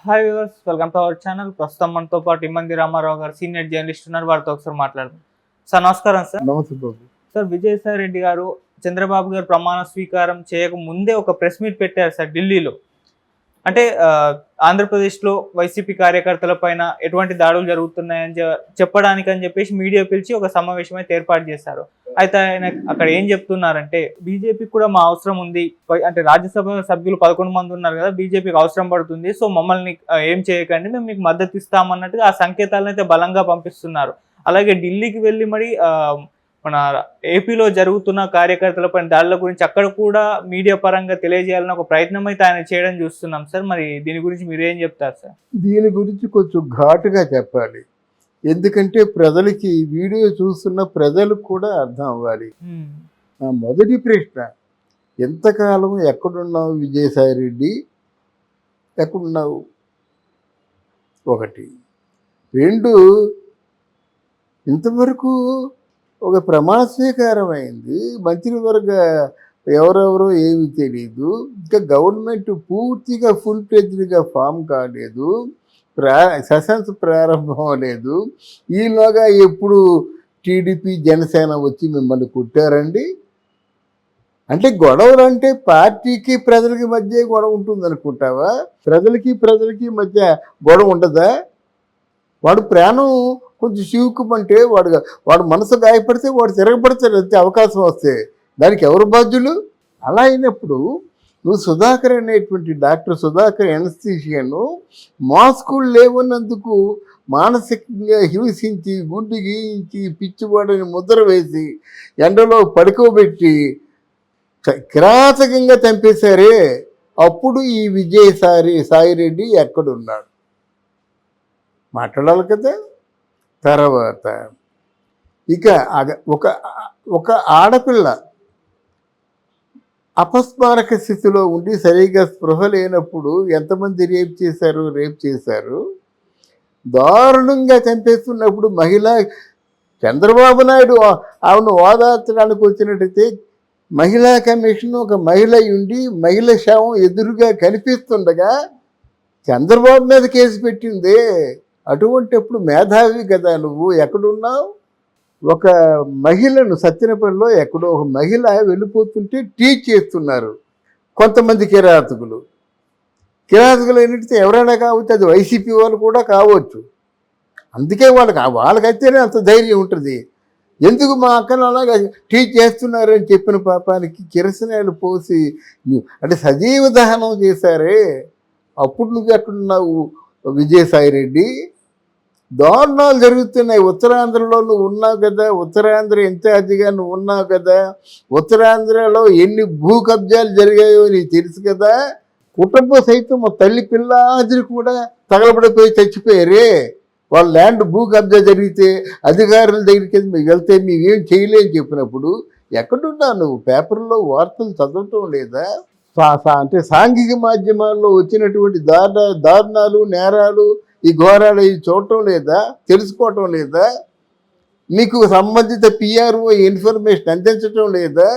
Hi viewers, welcome to our channel. ప్రస్తుతం మనతో పాటు ఇమ్మంది రామారావు గారు సీనియర్ జర్నలిస్ట్ ఉన్నారు. వారితో ఒకసారి మాట్లాడదాం. సార్ నమస్కారం. సార్ నమస్తే బాబు. సార్ విజయసాయి రెడ్డి గారు చంద్రబాబు గారు ప్రమాణ స్వీకారం చేయక ముందే ఒక ప్రెస్ మీట్ పెట్టారు సార్ ఢిల్లీలో. అంటే ఆంధ్రప్రదేశ్లో వైసీపీ కార్యకర్తల పైన ఎటువంటి దాడులు జరుగుతున్నాయని చెప్పడానికి అని చెప్పేసి మీడియా పిలిచి ఒక సమావేశం అయితే ఏర్పాటు చేశారు. అయితే ఆయన అక్కడ ఏం చెప్తున్నారంటే, బీజేపీకి కూడా మా అవసరం ఉంది, అంటే రాజ్యసభ సభ్యులు 11 మంది ఉన్నారు కదా, బీజేపీకి అవసరం పడుతుంది, సో మమ్మల్ని ఏం చేయకండి, మేము మీకు మద్దతు ఇస్తామన్నట్టుగా ఆ సంకేతాలను అయితే బలంగా పంపిస్తున్నారు. అలాగే ఢిల్లీకి వెళ్ళి మరి మన ఏపీలో జరుగుతున్న కార్యకర్తలపై దాడుల గురించి అక్కడ కూడా మీడియా పరంగా తెలియజేయాలని ఒక ప్రయత్నం అయితే ఆయన చేయడం చూస్తున్నాం సార్. మరి దీని గురించి మీరు ఏం చెప్తారు సార్? దీని గురించి కొంచెం ఘాటుగా చెప్పాలి, ఎందుకంటే ప్రజలకి వీడియో చూస్తున్న ప్రజలకు కూడా అర్థం అవ్వాలి. నా మొదటి ప్రశ్న, ఎంతకాలం ఎక్కడున్నావు విజయసాయి రెడ్డి, ఎక్కడున్నావు? ఒకటి. రెండు, ఇంతవరకు ఒక ప్రమాణ స్వీకారం అయింది, మంత్రివర్గ ఎవరెవరో ఏమి తెలియదు, ఇంకా గవర్నమెంట్ పూర్తిగా ఫుల్ ఫ్లెడ్జ్డ్గా ఫామ్ కాలేదు, సెషన్స్ ప్రారంభం అవ్వలేదు. ఈలోగా ఎప్పుడు టీడీపీ జనసేన వచ్చి మిమ్మల్ని కుట్టారండి? అంటే గొడవలు అంటే పార్టీకి ప్రజలకి మధ్య గొడవ ఉంటుంది అనుకుంటావా? ప్రజలకి మధ్య గొడవ ఉండదా? వాడు ప్రాణం కొంచెం చివుకుమంటే వాడు మనసు గాయపడితే వాడు తిరగబడతాడు, అంతే అవకాశం వస్తే. దానికి ఎవరు బాధ్యులు? అలా అయినప్పుడు నువ్వు సుధాకర్ అనేటువంటి డాక్టర్ సుధాకర్ ఎనస్థీషియను మాస్కులు లేవన్నందుకు మానసికంగా హింసించి, గుండు గీయించి, పిచ్చివాడని ముద్ర వేసి ఎండలో పడుకోబెట్టి కిరాతకంగా చంపేశారే, అప్పుడు ఈ విజయసాయి రెడ్డి ఎక్కడున్నాడు? మాట్లాడాలి కదా. తర్వాత ఇక ఒక ఆడపిల్ల అపస్మారక స్థితిలో ఉండి సరిగా స్పృహ లేనప్పుడు ఎంతమంది రేప్ చేశారు, దారుణంగా చంపేస్తున్నప్పుడు చంద్రబాబు నాయుడు ఆమెను ఓదార్చడానికి వచ్చినట్టయితే మహిళా కమిషన్ ఒక మహిళ ఉండి మహిళ శవం ఎదురుగా కనిపిస్తుండగా చంద్రబాబు మీద కేసు పెట్టిందే. అటువంటిప్పుడు మేధావి కదా నువ్వు, ఎక్కడున్నావు? ఒక మహిళను సత్యనపల్లిలో ఎక్కడో ఒక మహిళ వెళ్ళిపోతుంటే టీచ్ చేస్తున్నారు కొంతమంది కిరాతకులు ఏంటంటే ఎవరైనా కావచ్చు, అది వైసీపీ వాళ్ళు కూడా కావచ్చు. అందుకే వాళ్ళకైతేనే అంత ధైర్యం ఉంటుంది. ఎందుకు మా అక్కను అలాగా టీచ్ చేస్తున్నారని చెప్పిన పాపానికి కిరసనాయలు పోసి అంటే సజీవ దహనం చేశారే, అప్పుడు నువ్వు ఎక్కడున్నావు విజయసాయి రెడ్డి? దారుణాలు జరుగుతున్నాయి. ఉత్తరాంధ్రలో నువ్వు ఉన్నావు కదా, ఉత్తరాంధ్ర ఇన్ఛార్జిగా నువ్వు ఉన్నావు కదా, ఉత్తరాంధ్రలో ఎన్ని భూ కబ్జాలు జరిగాయో నీకు తెలుసు కదా. కుటుంబ సైతం తల్లి పిల్లాదిని కూడా తగలబడిపోయి చచ్చిపోయారే. వాళ్ళ ల్యాండ్ భూ కబ్జా జరిగితే అధికారుల దగ్గరికి వెళ్తే మేమేం చేయలేని చెప్పినప్పుడు ఎక్కడున్నా నువ్వు? పేపర్లో వార్తలు చదవటం లేదా? అంటే సాంఘిక మాధ్యమాల్లో వచ్చినటువంటి దారుణాలు, నేరాలు, ఈ ఘోరాలు ఇవి చూడటం లేదా? తెలుసుకోవటం లేదా? నీకు సంబంధిత పిఆర్ఓ ఇన్ఫర్మేషన్ అందించటం లేదా?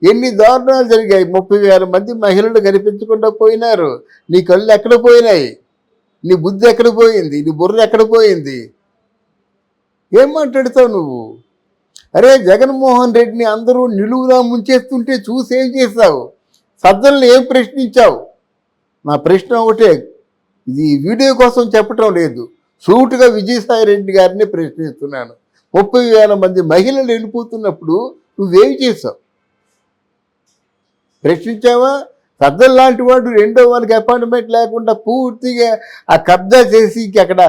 ఎన్ని దారుణాలు జరిగాయి. 30,000 మంది మహిళలు కనిపించకుండా పోయినారు. నీ కళ్ళు ఎక్కడ పోయినాయి? నీ బుద్ధి ఎక్కడ పోయింది? నీ బుర్ర ఎక్కడ పోయింది? ఏం మాట్లాడతావు నువ్వు? అరే, జగన్మోహన్ రెడ్డిని అందరూ నిలువులా ముంచేస్తుంటే చూసి ఏం చేస్తావు? సజ్జలను ఏం ప్రశ్నించావు? నా ప్రశ్న ఒకటే, ఇది వీడియో కోసం చెప్పటం లేదు, సూటుగా విజయసాయి రెడ్డి గారిని ప్రశ్నిస్తున్నాను. 30,000 మంది మహిళలు వెళ్ళిపోతున్నప్పుడు నువ్వేం చేసావు? ప్రశ్నించావా? సజ్జల లాంటి వాడు రెండో వాళ్ళకి అపాయింట్మెంట్ లేకుండా పూర్తిగా ఆ కబ్జా చేసి అక్కడ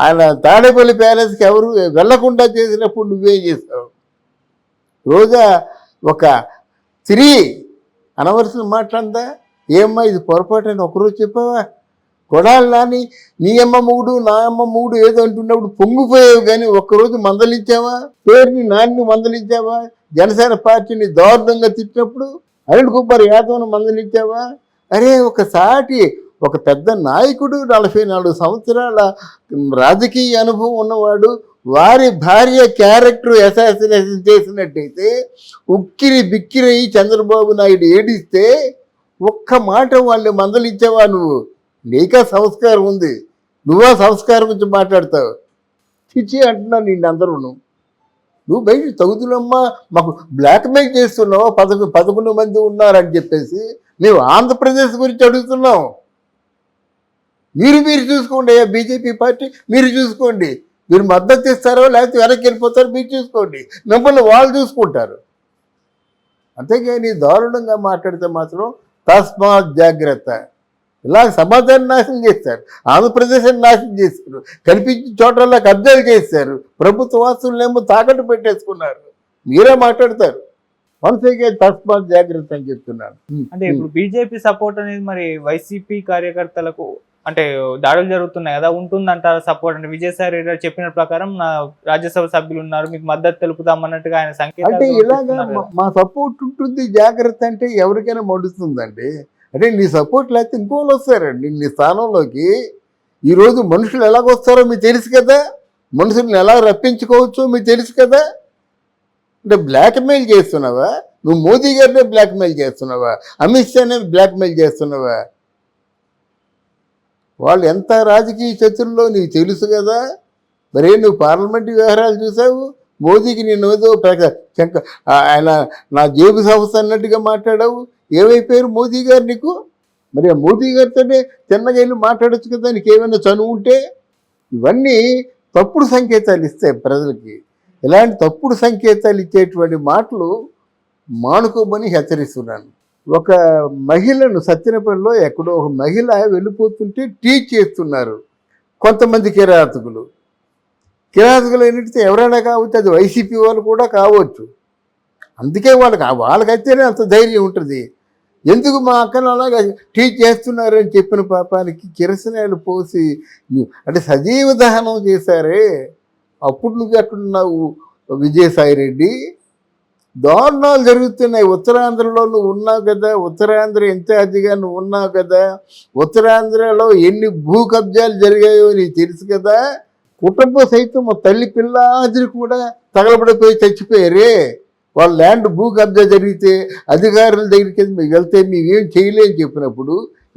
ఆయన తాడేపల్లి ప్యాలెస్కి ఎవరు వెళ్లకుండా చేసినప్పుడు నువ్వేం చేస్తావు? రోజా ఒక స్త్రీ అనవలసిన మాట్లాడిందా? ఏమ్మా ఇది పొరపాటు అని ఒకరోజు చెప్పావా? కొడాలి నాని నీ అమ్మ మూడు నా అమ్మ మూడు ఏదో అంటున్నప్పుడు పొంగిపోయావు, కానీ ఒక్కరోజు మందలించావా? పేరుని నాన్ని మందలించావా? జనసేన పార్టీని దారుణంగా తిట్టినప్పుడు అనిల్ కుమార్ యాదవ్ను మందలించావా? అరే, ఒక పెద్ద నాయకుడు, 44 సంవత్సరాల రాజకీయ అనుభవం ఉన్నవాడు, వారి భార్య క్యారెక్టర్ అసాసినేషన్ చేసినట్టయితే ఉక్కిరి బిక్కిరయి చంద్రబాబు నాయుడు ఏడిస్తే ఒక్క మాట వాళ్ళు మందలించావా నువ్వు? నీకా సంస్కారం ఉంది, నువ్వా సంస్కారం గురించి మాట్లాడతావు? చిచ్చి అంటున్నా నిన్ను అందరూ. నువ్వు బయట తగుదులమ్మా మాకు బ్లాక్మెయిల్ చేస్తున్నావు, 11 మంది ఉన్నారని చెప్పేసి మేము ఆంధ్రప్రదేశ్ గురించి అడుగుతున్నాం. మీరు చూసుకోండి, బీజేపీ పార్టీ మీరు చూసుకోండి, మీరు మద్దతు ఇస్తారో లేకపోతే వెనక్కి వెళ్ళిపోతారో మీరు చూసుకోండి, మిమ్మల్ని వాళ్ళు చూసుకుంటారు. అంతేగాని దారుణంగా మాట్లాడితే మాత్రం తస్మాత్ జాగ్రత్త. ఇలా సమాజాన్ని నాశనం చేస్తారు, ఆంధ్రప్రదేశ్ని నాశనం చేశారు, కనిపించిన చోట్ల కబ్జాలు చేశారు, ప్రభుత్వ ఆస్తులనేమో తాకట్టు పెట్టేసుకున్నారు. మీరే మాట్లాడతారు. వన్సేగే తస్మాత్ జాగ్రత్త అని చెప్తున్నాను. అంటే ఇప్పుడు బీజేపీ సపోర్ట్ అనేది మరి వైసీపీ కార్యకర్తలకు అంటే దాడులు జరుగుతున్నాయి కదా, ఉంటుందంటారా సపోర్ట్? అంటే విజయసాయి రెడ్డి గారు చెప్పిన ప్రకారం నా రాజ్యసభ సభ్యులు ఉన్నారు, మీకు మద్దతు తెలుపుదాం అన్నట్టుగా ఆయన సంకేతాలు అంటే ఇలాగా చూపిస్తున్నారు కదా. మా సపోర్ట్ ఉంటుంది, జాగ్రత్త అంటే ఎవరికైనా మడుస్తుందండి. అంటే నీ సపోర్ట్ లేకపోతే ఇంకోళ్ళు వస్తారండి నీ స్థానంలోకి. ఈరోజు మనుషులు ఎలాగొస్తారో మీకు తెలుసు కదా, మనుషుల్ని ఎలా రప్పించుకోవచ్చో మీకు తెలుసు కదా. అంటే బ్లాక్మెయిల్ చేస్తున్నావా? నువ్వు మోదీ గారినే బ్లాక్మెయిల్ చేస్తున్నావా? అమిత్ షానే బ్లాక్మెయిల్ చేస్తున్నావా? వాళ్ళు ఎంత రాజకీయ శత్రుల్లో నీకు తెలుసు కదా. మరే నువ్వు పార్లమెంటు వ్యవహారాలు చూసావు, మోదీకి నేను ఏదో ఆయన నా జేబు సంస్థ అన్నట్టుగా మాట్లాడావు. ఏమైపోయారు మోదీ గారు నీకు? మరి ఆ మోదీ గారితోనే చిన్నగా వెళ్ళి మాట్లాడచ్చు కదా, నీకు ఏమైనా చనువు ఉంటే. ఇవన్నీ తప్పుడు సంకేతాలు ఇస్తాయి ప్రజలకి. ఇలాంటి తప్పుడు సంకేతాలు ఇచ్చేటువంటి మాటలు మానుకోమని హెచ్చరిస్తున్నాను. ఒక మహిళను సత్యనపల్లిలో ఎక్కడో ఒక మహిళ వెళ్ళిపోతుంటే టీచ్ చేస్తున్నారు కొంతమంది కిరాతకులు. కిరాతకులు ఏంటంటే ఎవరైనా కావచ్చు, అది వైసీపీ వాళ్ళు కూడా కావచ్చు. అందుకే వాళ్ళకైతేనే అంత ధైర్యం ఉంటుంది. ఎందుకు మా అక్కను అలాగా టీచ్ చేస్తున్నారని చెప్పిన పాపానికి కిరసనాయలు పోసి అంటే సజీవ దహనం చేశారే. అప్పుడు నువ్వు ఎక్కడున్నావు విజయసాయి రెడ్డి? దారుణాలు జరుగుతున్నాయి. ఉత్తరాంధ్రలో నువ్వు ఉన్నావు కదా, ఉత్తరాంధ్ర ఇన్ఛార్జిగా నువ్వు ఉన్నావు కదా, ఉత్తరాంధ్రలో ఎన్ని భూ కబ్జాలు జరిగాయో నీకు తెలుసు కదా. కుటుంబ సైతం తల్లి పిల్లాదిని కూడా తగలబడిపోయి చచ్చిపోయారే. వాళ్ళ ల్యాండ్ భూ కబ్జా జరిగితే అధికారుల దగ్గరికి వెళ్తే మేమేం చేయలేని చెప్పినప్పుడు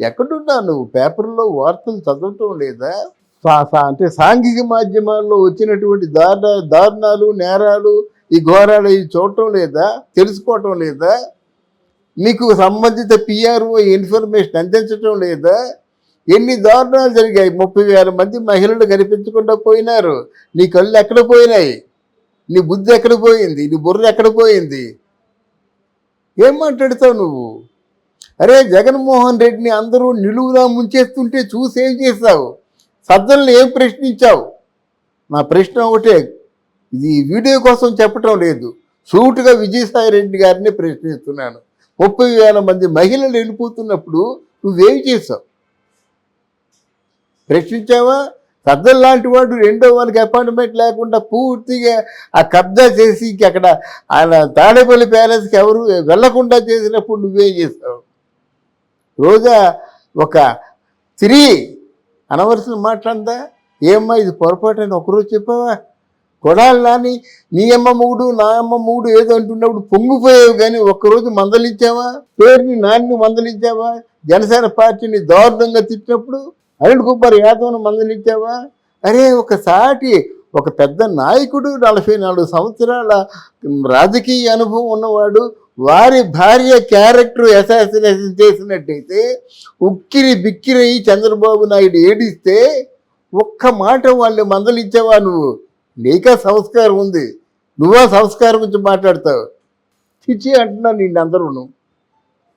ఎక్కడున్నా నువ్వు? పేపర్లో వార్తలు చదవటం లేదా? అంటే సాంఘిక మాధ్యమాల్లో వచ్చినటువంటి దారుణాలు, నేరాలు, ఈ ఘోరాలు ఇవి చూడటం లేదా? తెలుసుకోవటం లేదా? మీకు సంబంధిత పిఆర్ఓ ఇన్ఫర్మేషన్ అందించటం లేదా? ఎన్ని దారుణాలు జరిగాయి. 30,000 మంది మహిళలు కనిపించకుండా పోయినారు. నీ కళ్ళు ఎక్కడ పోయినాయి? నీ బుద్ధి ఎక్కడ పోయింది? నీ బుర్ర ఎక్కడ పోయింది? ఏం మాట్లాడతావు నువ్వు? అరే జగన్మోహన్ రెడ్డిని అందరూ నిలువునా ముంచేస్తుంటే చూసి ఏం చేస్తావు? సజ్జలను ఏం ప్రశ్నించావు? నా ప్రశ్న ఒకటే, ఇది వీడియో కోసం చెప్పటం లేదు, సూటుగా విజయసాయి రెడ్డి గారిని ప్రశ్నిస్తున్నాను. 30,000 మంది మహిళలు వెళ్ళిపోతున్నప్పుడు నువ్వేం చేసావు? ప్రశ్నించావా? సజ్జల లాంటి వాడు రెండో వానికి అపాయింట్మెంట్ లేకుండా పూర్తిగా ఆ కబ్జా చేసి అక్కడ ఆయన తాడేపల్లి ప్యాలెస్కి ఎవరు వెళ్లకుండా చేసినప్పుడు నువ్వేం చేస్తావు? రోజా ఒక స్త్రీ అనవలసిన మాట్లాడిందా? ఏమ్మా ఇది పొరపాటు అని ఒకరోజు చెప్పావా? కొడాలి నాని నీ అమ్మ మూడు నా అమ్మ మూడు ఏదో అంటున్నప్పుడు పొంగిపోయావు, కానీ ఒక్కరోజు మందలించావా? పేరుని నాన్ని మందలించావా? జనసేన పార్టీని దారుణంగా తిట్టినప్పుడు అనిల్ కుమార్ యాదవ్ను మందలించావా? అరే ఒక పెద్ద నాయకుడు, 44 సంవత్సరాల రాజకీయ అనుభవం ఉన్నవాడు, వారి భార్య క్యారెక్టర్ అసాసినేషన్ చేసినట్టయితే ఉక్కిరి బిక్కిరి చంద్రబాబు నాయుడు ఏడిస్తే ఒక్క మాట వాళ్ళు మందలించావా నువ్వు? నీకా సంస్కారం ఉంది, నువ్వా సంస్కారం గురించి మాట్లాడతావు? చిచ్చి అంటున్నా నిన్ను అందరూ.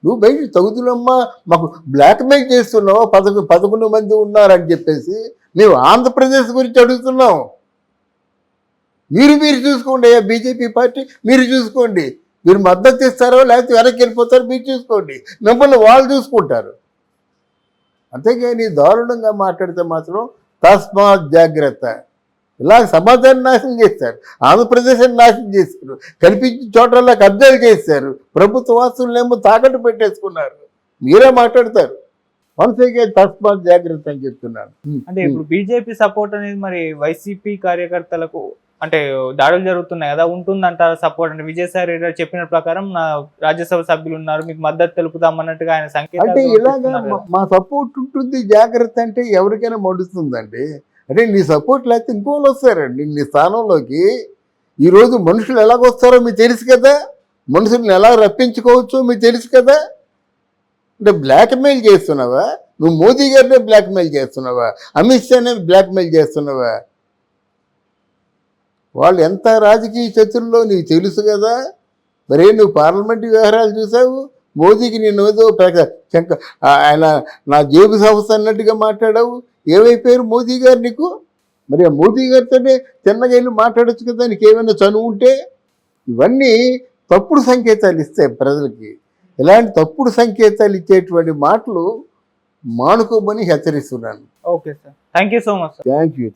నువ్వు బయట తగుదులమ్మా మాకు బ్లాక్మెయిల్ చేస్తున్నావు, 11 మంది ఉన్నారని చెప్పేసి మేము ఆంధ్రప్రదేశ్ గురించి అడుగుతున్నాం. మీరు చూసుకోండి, బీజేపీ పార్టీ మీరు చూసుకోండి, మీరు మద్దతు ఇస్తారో లేకపోతే వెనక్కి వెళ్ళిపోతారో మీరు చూసుకోండి, మిమ్మల్ని వాళ్ళు చూసుకుంటారు. అంతేగాని దారుణంగా మాట్లాడితే మాత్రం తస్మాత్ జాగ్రత్త. ఇలా సమాజాన్ని నాశనం చేస్తారు, ఆంధ్రప్రదేశ్ని నాశనం చేశారు, కనిపించిన చోట్ల కబ్జాలు చేశారు, ప్రభుత్వ ఆస్తులనేమో తాకట్టు పెట్టేసుకున్నారు. మీరే మాట్లాడతారు. వన్సేగే తస్మాత్ జాగ్రత్త అని చెప్తున్నాను. అంటే ఇప్పుడు బీజేపీ సపోర్ట్ అనేది మరి వైసీపీ కార్యకర్తలకు అంటే దాడులు జరుగుతున్నాయి కదా, ఉంటుందంటారా సపోర్ట్? అంటే విజయసాయి రెడ్డి గారు చెప్పిన ప్రకారం నా రాజ్యసభ సభ్యులు ఉన్నారు, మీకు మద్దతు తెలుపుతామన్నట్టుగా ఆయన అంటే సంకేతాలు ఇలాగా పంపిస్తున్నారు కదా. మా సపోర్ట్ ఉంటుంది, జాగ్రత్త అంటే ఎవరికైనా మడుస్తుందండి. అంటే నీ సపోర్ట్ లేకపోతే ఇంకోళ్ళు వస్తారండి నీ స్థానంలోకి. ఈరోజు మనుషులు ఎలాగొస్తారో మీకు తెలుసు కదా, మనుషుల్ని ఎలా రప్పించుకోవచ్చో మీకు తెలుసు కదా. అంటే బ్లాక్మెయిల్ చేస్తున్నావా? నువ్వు మోదీ గారినే బ్లాక్మెయిల్ చేస్తున్నావా? అమిత్ షానే బ్లాక్మెయిల్ చేస్తున్నావా? వాళ్ళు ఎంత రాజకీయ చతురులో నీకు తెలుసు కదా. మరే నువ్వు పార్లమెంటు వ్యవహారాలు చూసావు, మోదీకి నేను ఏదో ఆయన నా జేబు సంస్థ అన్నట్టుగా మాట్లాడావు. ఏమైపోయారు మోదీ గారు నీకు? మరి ఆ మోదీ గారితోనే చిన్నగా వెళ్ళి మాట్లాడచ్చు కదా, నీకు ఏమైనా చనువు ఉంటే. ఇవన్నీ తప్పుడు సంకేతాలు ఇస్తాయి ప్రజలకి. ఇలాంటి తప్పుడు సంకేతాలు ఇచ్చేటువంటి మాటలు మానుకోమని హెచ్చరిస్తున్నాను. Okay sir, thank you so much sir. Thank you.